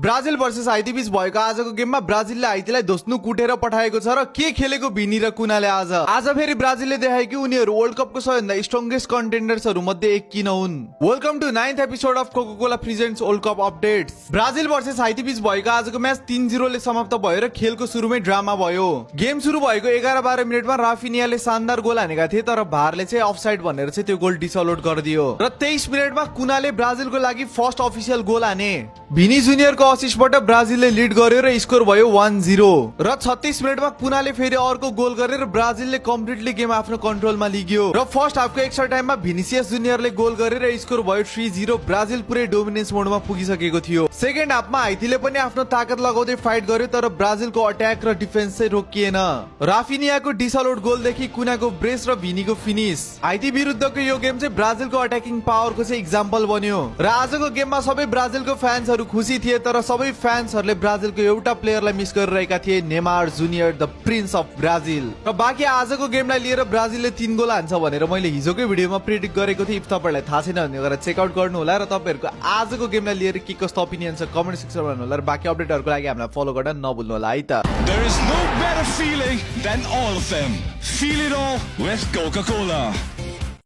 Brazil versus Haiti बीच भएको आजको गेममा ब्राजिलले हाइतीलाई धोस्नु कुटेर पठाएको छ र के खेलेको भिनी र कुनाले आज फेरि ब्राजिलले देखायो कि उनीहरू वर्ल्ड कपको सबैभन्दा स्ट्रङ्गेस्ट कन्टेन्डर्सहरू मध्ये एक किन हुन्। Welcome to 9th episode of Coca Cola presents world cup updates. Brazil versus Haiti बीच भएको आजको म्याच 3-0 ले समाप्त भयो र खेलको सुरुमै ड्रामा भयो। गेम सुरु भएको 11-12 मिनेटमा राफिनियाले शानदार गोल हानेका थिए तर भारले चाहिँ अफसाइड भनेर चाहिँ त्यो गोल डिसअलाउड गरिदियो र 23 मिनेटमा कुनाले ब्राजिलको लागि फर्स्ट अफिसियल गोल हाने। भिनी जुनियरको असिस्टबाट ब्राजिलले लिड गर्यो र स्कोर भयो 1-0 र 36 मिनेटमा कुनाले फेरि अर्को गोल गरेर ब्राजिलले कम्प्लिटली गेम आफ्नो कन्ट्रोलमा लिग्यो र फर्स्ट हाफको एक्स्ट्रा टाइममा भिनिसियस जुनियरले गोल गरेर स्कोर भयो 3-0। ब्राजिल पुरै डोमिनेन्स मोडमा पुगिसकेको थियो। सेकेन्ड हाफमा हाइतीले पनि आफ्नो ताकत लगाउँदै फाइट गर्यो तर ब्राजिलको अट्याक र डिफेन्स चाहिँ रोकिएन। राफिनियाको डिसअलाउड गोलदेखि कुनाको ब्रेस र भिनीको फिनिश हाइती विरुद्धको यो गेम चाहिँ ब्राजिलको अट्याकिङ पावरको चाहिँ इक्जाम्पल बन्यो र आजको गेममा सबै ब्राजिलको फ्यान्सहरू खुसी थिए तर सबै फ्यान्सहरूले ब्राजिलको एउटा प्लेयरलाई मिस गरिरहेका थिए, Neymar junior the prince of Brazil. र बाँकी आजको गेमलाई लिएर ब्राजिलले 3 गोल हान्छ भनेर मैले हिजोकै भिडियोमा प्रेडिक्ट गरेको थिएँ। इफ तपाईहरुलाई थाहा छैन भने गएर चेकआउट गर्नु होला र तपाईहरुको आजको गेमलाई लिएर के कस्तो ओपिनियन छ कमेन्ट सेक्सनमा भन्नु होला र बाँकी अपडेटहरुको लागि हामीलाई फलो गर्न नभुल्नु होला है त। There is no better feeling than all of them. Feel it all with Coca-Cola.